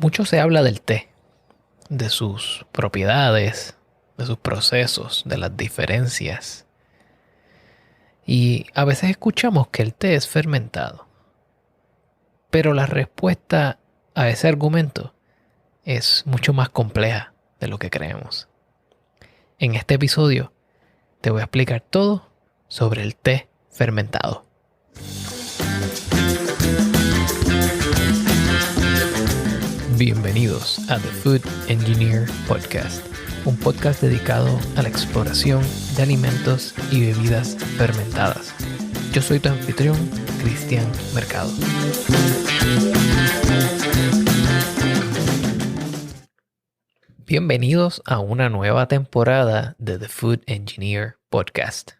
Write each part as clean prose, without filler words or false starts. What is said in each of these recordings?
Mucho se habla del té, de sus propiedades, de sus procesos, de las diferencias. Y a veces escuchamos que el té es fermentado. Pero la respuesta a ese argumento es mucho más compleja de lo que creemos. En este episodio te voy a explicar todo sobre el té fermentado. Bienvenidos a The Food Engineer Podcast, un podcast dedicado a la exploración de alimentos y bebidas fermentadas. Yo soy tu anfitrión, Cristian Mercado. Bienvenidos a una nueva temporada de The Food Engineer Podcast.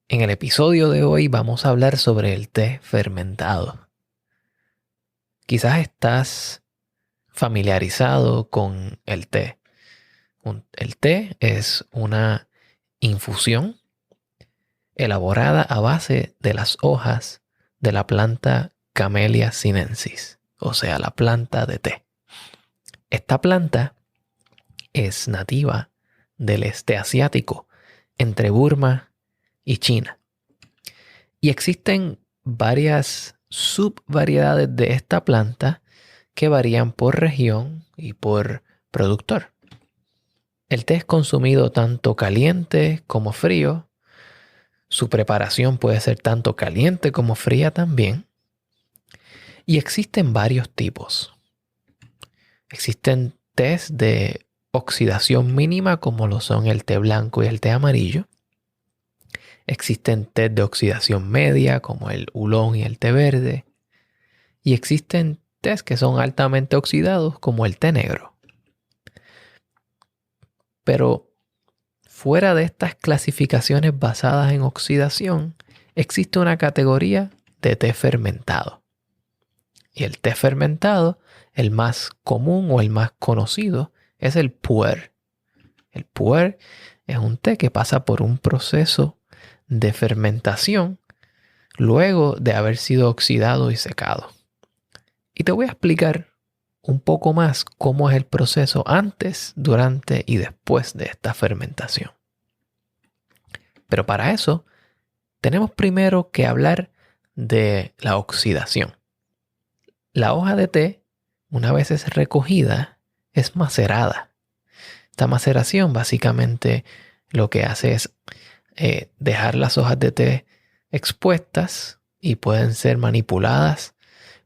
En el episodio de hoy vamos a hablar sobre el té fermentado. Quizás estás familiarizado con el té. El té es una infusión elaborada a base de las hojas de la planta Camellia sinensis, o sea, la planta de té. Esta planta es nativa del este asiático, entre Burma y China. Y existen varias subvariedades de esta planta que varían por región y por productor. El té es consumido tanto caliente como frío. Su preparación puede ser tanto caliente como fría también. Y existen varios tipos. Existen tés de oxidación mínima como lo son el té blanco y el té amarillo. Existen tés de oxidación media como el oolong y el té verde. Y existen tés que son altamente oxidados como el té negro. Pero fuera de estas clasificaciones basadas en oxidación, existe una categoría de té fermentado. Y el té fermentado, el más común o el más conocido, es el pu'er. El pu'er es un té que pasa por un proceso de fermentación luego de haber sido oxidado y secado. Y te voy a explicar un poco más cómo es el proceso antes, durante y después de esta fermentación. Pero para eso tenemos primero que hablar de la oxidación. La hoja de té, una vez es recogida, es macerada. Esta maceración básicamente lo que hace es dejar las hojas de té expuestas y pueden ser manipuladas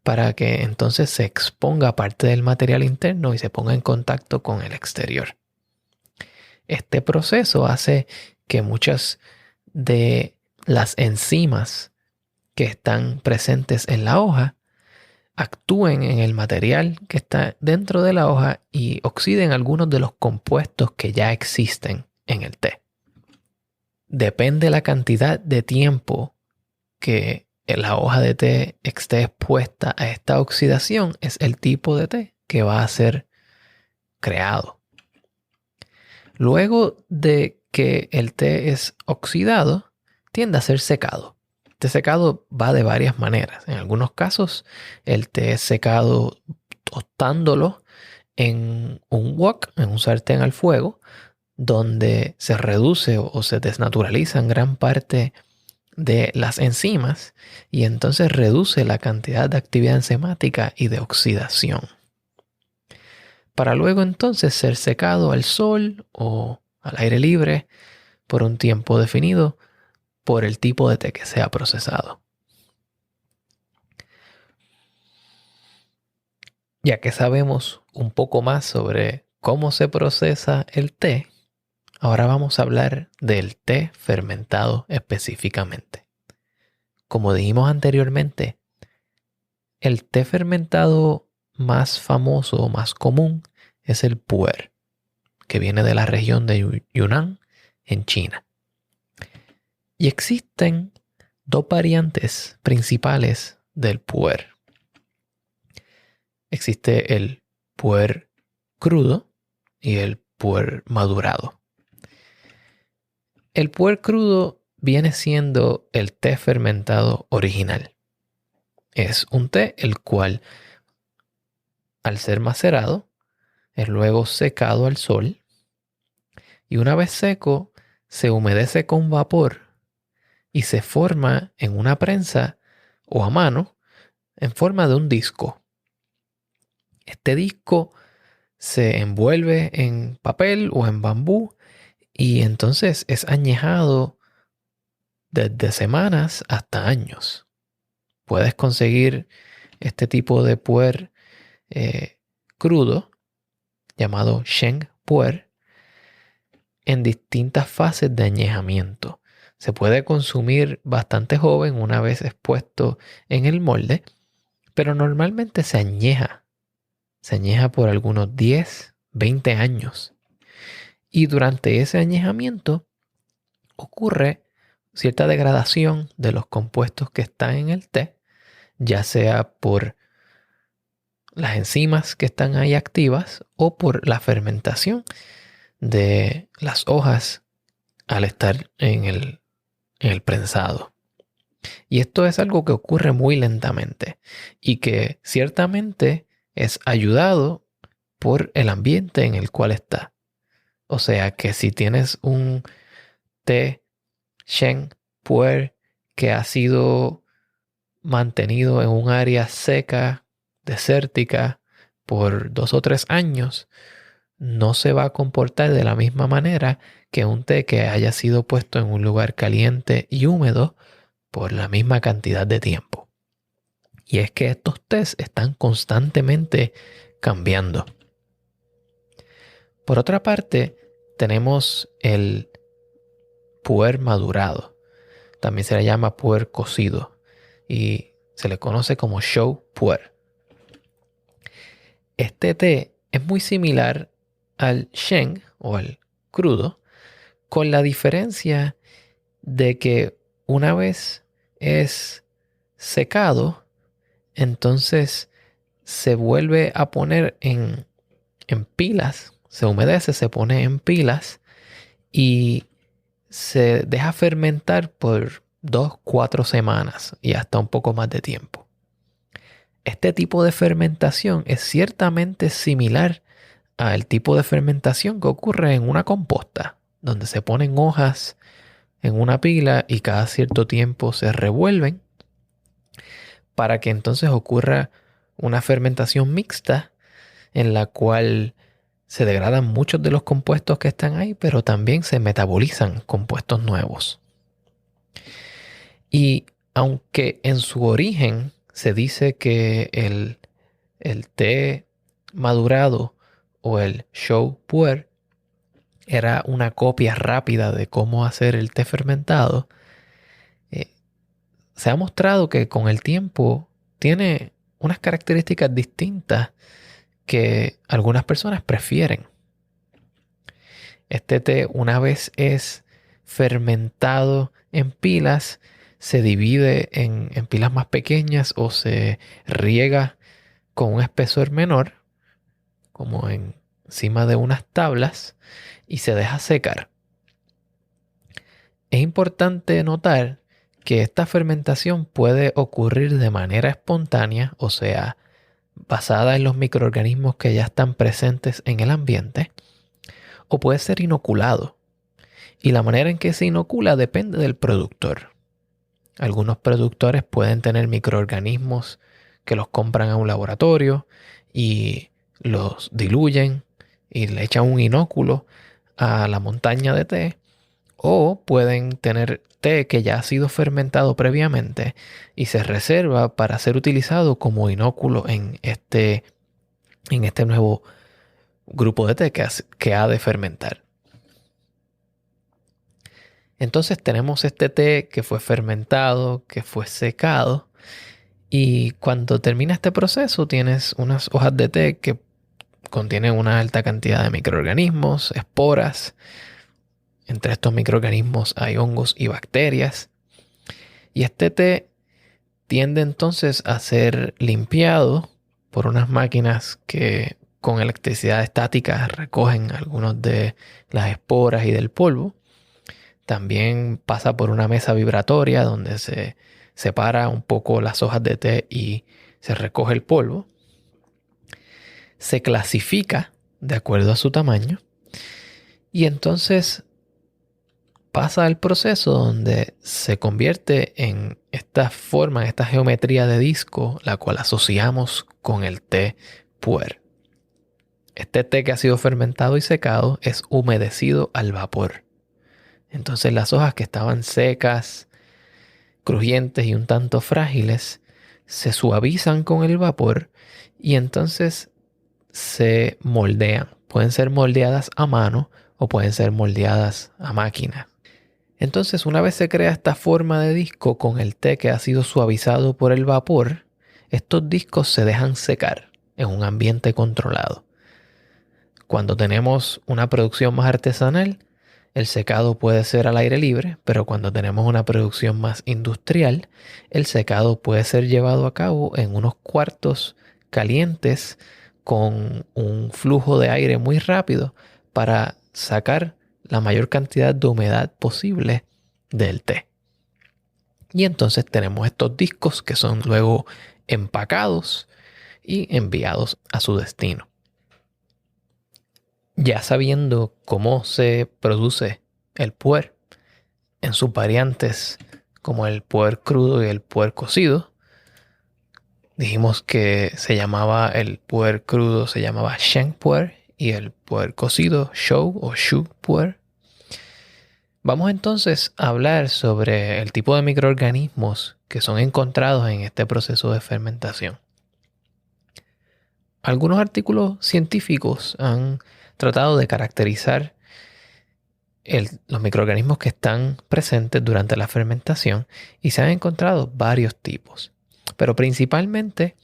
para que entonces se exponga parte del material interno y se ponga en contacto con el exterior. Este proceso hace que muchas de las enzimas que están presentes en la hoja actúen en el material que está dentro de la hoja y oxiden algunos de los compuestos que ya existen en el té. Depende la cantidad de tiempo que la hoja de té esté expuesta a esta oxidación, es el tipo de té que va a ser creado. Luego de que el té es oxidado, tiende a ser secado. Este secado va de varias maneras. En algunos casos, el té es secado tostándolo en un wok, en un sartén al fuego, donde se reduce o se desnaturalizan gran parte de las enzimas y entonces reduce la cantidad de actividad enzimática y de oxidación. Para luego entonces ser secado al sol o al aire libre por un tiempo definido por el tipo de té que sea procesado. Ya que sabemos un poco más sobre cómo se procesa el té, ahora vamos a hablar del té fermentado específicamente. Como dijimos anteriormente, el té fermentado más famoso o más común es el pu'er, que viene de la región de Yunnan en China. Y existen dos variantes principales del pu'er. Existe el pu'er crudo y el pu'er madurado. El pu'er crudo viene siendo el té fermentado original. Es un té el cual al ser macerado, es luego secado al sol y una vez seco, se humedece con vapor y se forma en una prensa o a mano en forma de un disco. Este disco se envuelve en papel o en bambú y entonces es añejado desde semanas hasta años. Puedes conseguir este tipo de puer crudo llamado Sheng puer en distintas fases de añejamiento. Se puede consumir bastante joven una vez expuesto en el molde, pero normalmente se añeja. Se añeja por algunos 10, 20 años. Y durante ese añejamiento ocurre cierta degradación de los compuestos que están en el té, ya sea por las enzimas que están ahí activas o por la fermentación de las hojas al estar en el prensado. Y esto es algo que ocurre muy lentamente y que ciertamente es ayudado por el ambiente en el cual está. O sea que si tienes un té Sheng puer que ha sido mantenido en un área seca, desértica, por 2 o 3 años, no se va a comportar de la misma manera que un té que haya sido puesto en un lugar caliente y húmedo por la misma cantidad de tiempo. Y es que estos tés están constantemente cambiando. Por otra parte, tenemos el puer madurado. También se le llama puer cocido y se le conoce como show puer. Este té es muy similar al Sheng o al crudo, con la diferencia de que una vez es secado, entonces se vuelve a poner en pilas, se humedece, se pone en pilas y se deja fermentar por 2, 4 semanas y hasta un poco más de tiempo. Este tipo de fermentación es ciertamente similar al tipo de fermentación que ocurre en una composta, donde se ponen hojas en una pila y cada cierto tiempo se revuelven para que entonces ocurra una fermentación mixta en la cual se degradan muchos de los compuestos que están ahí, pero también se metabolizan compuestos nuevos. Y aunque en su origen se dice que el té madurado o el show puer era una copia rápida de cómo hacer el té fermentado, se ha mostrado que con el tiempo tiene unas características distintas que algunas personas prefieren. Este té, una vez es fermentado en pilas, se divide en pilas más pequeñas o se riega con un espesor menor, como encima de unas tablas, y se deja secar. Es importante notar que esta fermentación puede ocurrir de manera espontánea, o sea, basada en los microorganismos que ya están presentes en el ambiente, o puede ser inoculado. Y la manera en que se inocula depende del productor. Algunos productores pueden tener microorganismos que los compran a un laboratorio y los diluyen y le echan un inóculo a la montaña de té. O pueden tener té que ya ha sido fermentado previamente y se reserva para ser utilizado como inóculo en este nuevo grupo de té que ha de fermentar. Entonces tenemos este té que fue fermentado, que fue secado, y cuando termina este proceso tienes unas hojas de té que contienen una alta cantidad de microorganismos, esporas. Entre estos microorganismos hay hongos y bacterias. Y este té tiende entonces a ser limpiado por unas máquinas que con electricidad estática recogen algunos de las esporas y del polvo. También pasa por una mesa vibratoria donde se separa un poco las hojas de té y se recoge el polvo. se clasifica de acuerdo a su tamaño y entonces pasa el proceso donde se convierte en esta forma, en esta geometría de disco, la cual asociamos con el té puer. Este té que ha sido fermentado y secado es humedecido al vapor. Entonces las hojas que estaban secas, crujientes y un tanto frágiles, se suavizan con el vapor y entonces se moldean. Pueden ser moldeadas a mano o pueden ser moldeadas a máquina. Entonces, una vez se crea esta forma de disco con el té que ha sido suavizado por el vapor, estos discos se dejan secar en un ambiente controlado. Cuando tenemos una producción más artesanal, el secado puede ser al aire libre, pero cuando tenemos una producción más industrial, el secado puede ser llevado a cabo en unos cuartos calientes con un flujo de aire muy rápido para sacar la mayor cantidad de humedad posible del té. Y entonces tenemos estos discos que son luego empacados y enviados a su destino. Ya sabiendo cómo se produce el puer en sus variantes como el puer crudo y el puer cocido, dijimos que se llamaba el puer crudo, se llamaba sheng puer y el puer cocido shou o shu puer. Vamos entonces a hablar sobre el tipo de microorganismos que son encontrados en este proceso de fermentación. Algunos artículos científicos han tratado de caracterizar los microorganismos que están presentes durante la fermentación y se han encontrado varios tipos, pero principalmente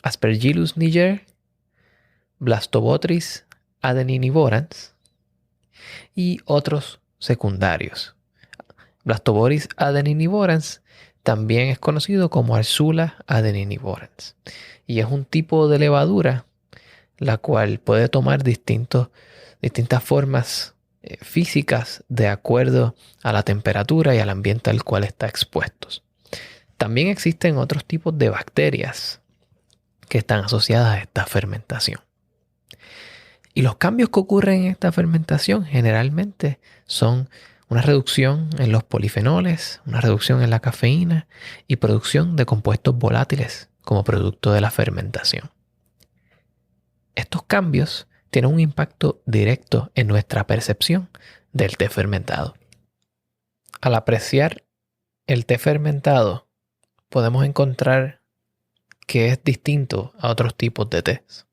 Aspergillus niger, Blastobotrytis adeninivorans y otros secundarios. Blastobotrytis adeninivorans también es conocido como Arsula adeninivorans y es un tipo de levadura la cual puede tomar distintas formas físicas de acuerdo a la temperatura y al ambiente al cual está expuesto. También existen otros tipos de bacterias que están asociadas a esta fermentación. Y los cambios que ocurren en esta fermentación generalmente son una reducción en los polifenoles, una reducción en la cafeína y producción de compuestos volátiles como producto de la fermentación. Estos cambios tienen un impacto directo en nuestra percepción del té fermentado. Al apreciar el té fermentado, podemos encontrar que es distinto a otros tipos de tés.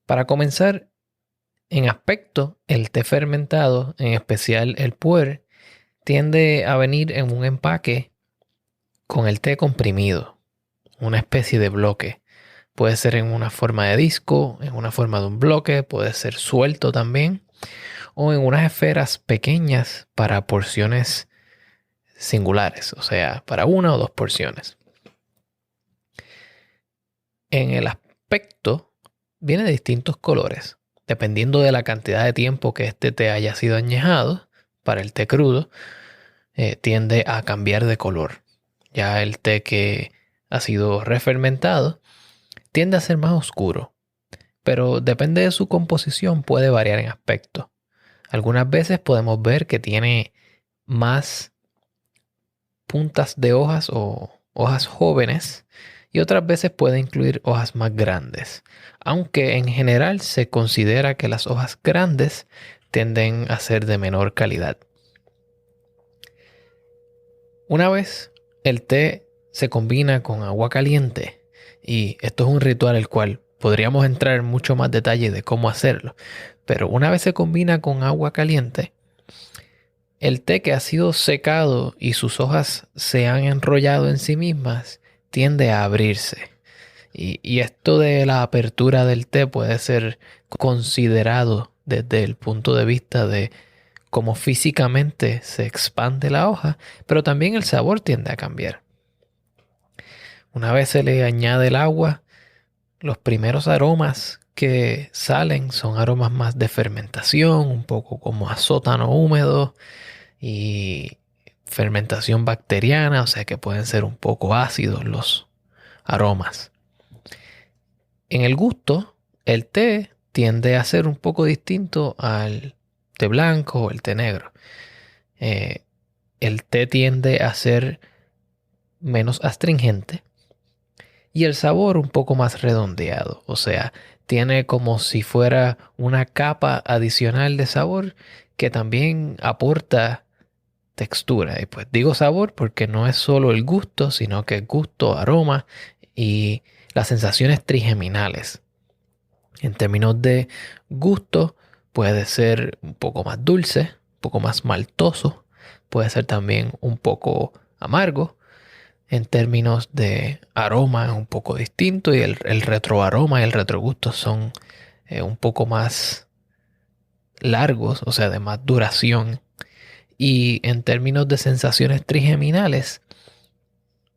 Para comenzar, en aspecto, el té fermentado, en especial el puer, tiende a venir en un empaque con el té comprimido, una especie de bloque. Puede ser en una forma de disco, en una forma de un bloque, puede ser suelto también, o en unas esferas pequeñas para porciones singulares, o sea, para una o dos porciones. En el aspecto, viene de distintos colores, dependiendo de la cantidad de tiempo que este té haya sido añejado. Para el té crudo, tiende a cambiar de color. Ya el té que ha sido refermentado tiende a ser más oscuro, pero depende de su composición, puede variar en aspecto. Algunas veces podemos ver que tiene más puntas de hojas o hojas jóvenes y otras veces puede incluir hojas más grandes, aunque en general se considera que las hojas grandes tienden a ser de menor calidad. Una vez el té se combina con agua caliente, y esto es un ritual el cual podríamos entrar en mucho más detalle de cómo hacerlo, pero una vez se combina con agua caliente, el té que ha sido secado y sus hojas se han enrollado en sí mismas tiende a abrirse. Y esto de la apertura del té puede ser considerado desde el punto de vista de cómo físicamente se expande la hoja, pero también el sabor tiende a cambiar. Una vez se le añade el agua, los primeros aromas que salen son aromas más de fermentación, un poco como a sótano húmedo y fermentación bacteriana, o sea que pueden ser un poco ácidos los aromas. En el gusto, El té tiende a ser un poco distinto al té blanco o el té negro. Eh, el té tiende a ser menos astringente y el sabor un poco más redondeado. O sea, tiene como si fuera una capa adicional de sabor que también aporta textura. Y pues digo sabor porque no es solo el gusto, sino que es gusto, aroma y las sensaciones trigeminales. En términos de gusto, puede ser un poco más dulce, un poco más maltoso, puede ser también un poco amargo. En términos de aroma es un poco distinto y el retroaroma y el retrogusto son un poco más largos, o sea, de más duración. Y en términos de sensaciones trigeminales,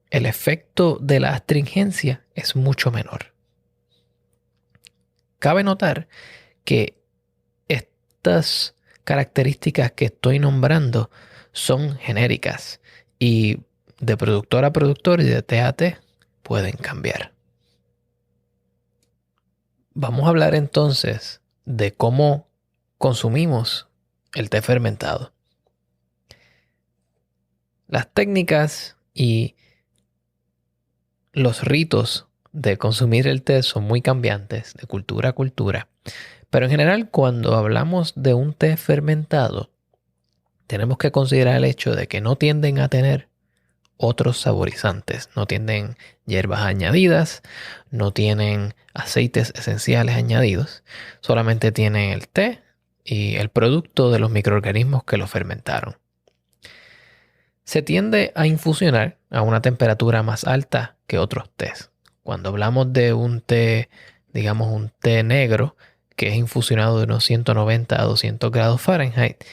el efecto de la astringencia es mucho menor. Cabe notar que estas características que estoy nombrando son genéricas y de productor a productor y de té a té pueden cambiar. Vamos a hablar entonces de cómo consumimos el té fermentado. Las técnicas y los ritos de consumir el té son muy cambiantes de cultura a cultura, pero en general cuando hablamos de un té fermentado, tenemos que considerar el hecho de que no tienden a tener otros saborizantes, no tienen hierbas añadidas, no tienen aceites esenciales añadidos, solamente tienen el té y el producto de los microorganismos que lo fermentaron. Se tiende a infusionar a una temperatura más alta que otros tés. Cuando hablamos de un té, digamos un té negro, que es infusionado de unos 190 a 200 grados Fahrenheit,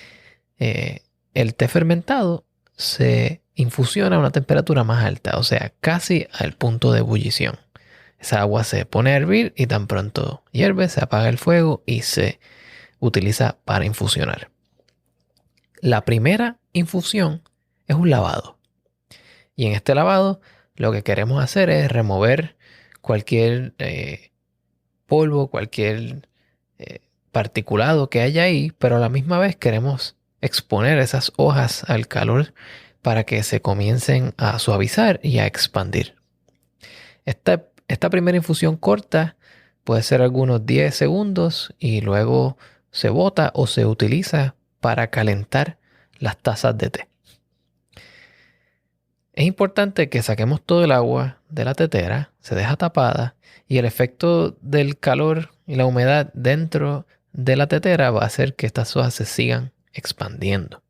el té fermentado se infusiona a una temperatura más alta, o sea, casi al punto de ebullición. Esa agua se pone a hervir y tan pronto hierve, se apaga el fuego y se utiliza para infusionar. La primera infusión es un lavado. Y en este lavado lo que queremos hacer es remover cualquier polvo, cualquier particulado que haya ahí, pero a la misma vez queremos exponer esas hojas al calor para que se comiencen a suavizar y a expandir. Esta primera infusión corta puede ser algunos 10 segundos y luego se bota o se utiliza para calentar las tazas de té. Es importante que saquemos todo el agua de la tetera, se deja tapada y el efecto del calor y la humedad dentro de la tetera va a hacer que estas hojas se sigan expandiendo.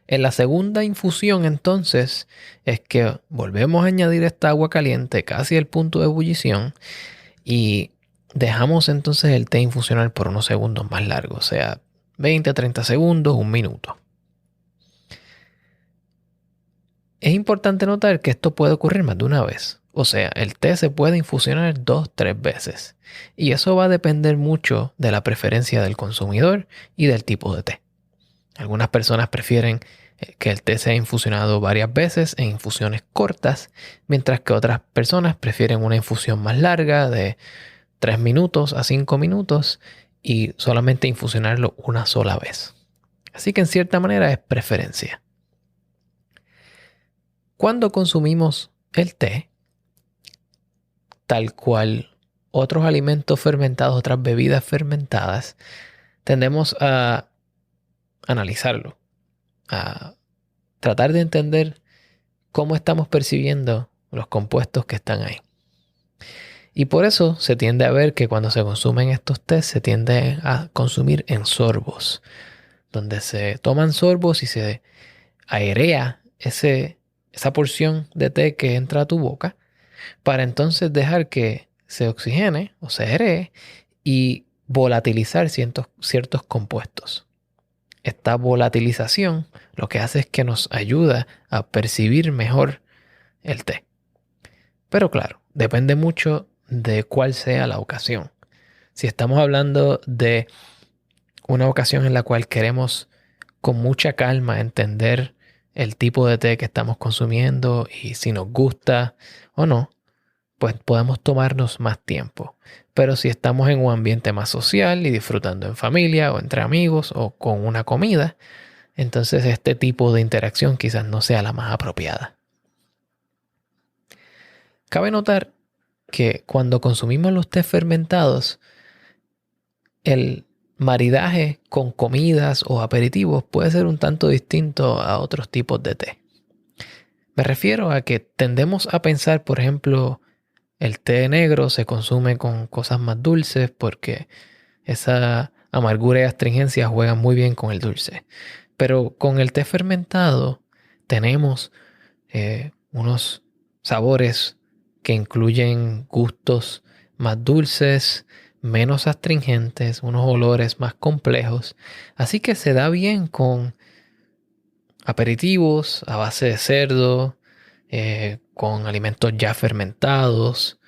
En la segunda infusión entonces es que volvemos a añadir esta agua caliente casi al punto de ebullición y dejamos entonces el té infusionar por unos segundos más largos, o sea, 20 a 30 segundos, un minuto. Es importante notar que esto puede ocurrir más de una vez. O sea, el té se puede infusionar 2-3 veces. Y eso va a depender mucho de la preferencia del consumidor y del tipo de té. Algunas personas prefieren que el té sea infusionado varias veces en infusiones cortas, mientras que otras personas prefieren una infusión más larga de 3 minutos a 5 minutos y solamente infusionarlo una sola vez. Así que en cierta manera es preferencia. Cuando consumimos el té, tal cual otros alimentos fermentados, otras bebidas fermentadas, tendemos a analizarlo, a tratar de entender cómo estamos percibiendo los compuestos que están ahí. Y por eso se tiende a ver que cuando se consumen estos tés se tiende a consumir en sorbos, donde se toman sorbos y se airea esa porción de té que entra a tu boca para entonces dejar que se oxigene o se airee y volatilizar ciertos compuestos. Esta volatilización lo que hace es que nos ayuda a percibir mejor el té. Pero claro, depende mucho de cuál sea la ocasión. Si estamos hablando de una ocasión en la cual queremos con mucha calma entender el tipo de té que estamos consumiendo y si nos gusta o no, pues podemos tomarnos más tiempo. Pero si estamos en un ambiente más social y disfrutando en familia o entre amigos o con una comida, entonces este tipo de interacción quizás no sea la más apropiada. Cabe notar que cuando consumimos los tés fermentados, el maridaje con comidas o aperitivos puede ser un tanto distinto a otros tipos de té. Me refiero a que tendemos a pensar, por ejemplo, el té negro se consume con cosas más dulces porque esa amargura y astringencia juegan muy bien con el dulce. Pero con el té fermentado tenemos unos sabores que incluyen gustos más dulces, menos astringentes, unos olores más complejos. Así que se da bien con aperitivos a base de cerdo, con alimentos ya fermentados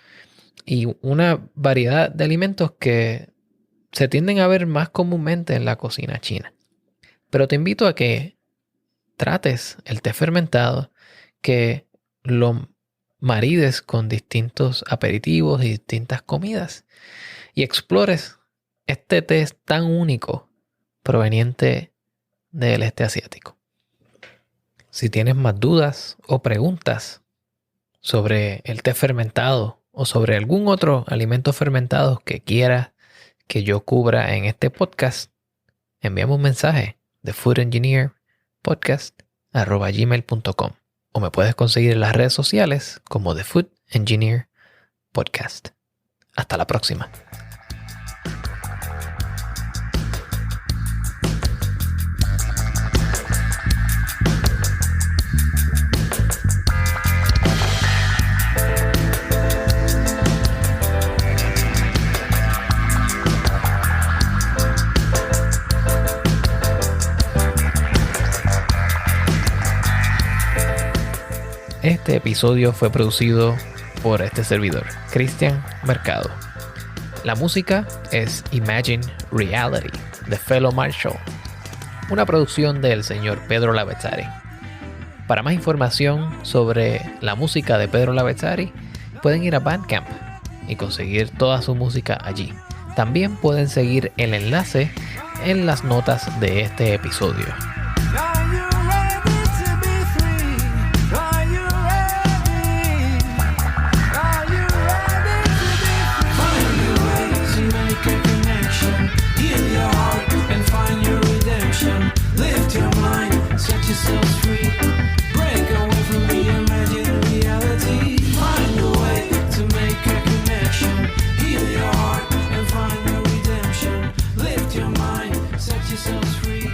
y una variedad de alimentos que se tienden a ver más comúnmente en la cocina china. Pero te invito a que trates el té fermentado, que lo marides con distintos aperitivos y distintas comidas y explores este té tan único proveniente del este asiático. Si tienes más dudas o preguntas sobre el té fermentado o sobre algún otro alimento fermentado que quieras que yo cubra en este podcast, envíame un mensaje de foodengineerpodcast@gmail.com o me puedes conseguir en las redes sociales como The Food Engineer Podcast. Hasta la próxima. Este episodio fue producido por este servidor, Cristian Mercado. La música es Imagine Reality de Fellow Marshall, una producción del señor Pedro Lavezzari. Para más información sobre la música de Pedro Lavezzari, pueden ir a Bandcamp y conseguir toda su música allí. También pueden seguir el enlace en las notas de este episodio. Lift your mind, set yourselves free. Break away from the imagined reality. Find a way to make a connection. Heal your heart and find your redemption. Lift your mind, set yourselves free.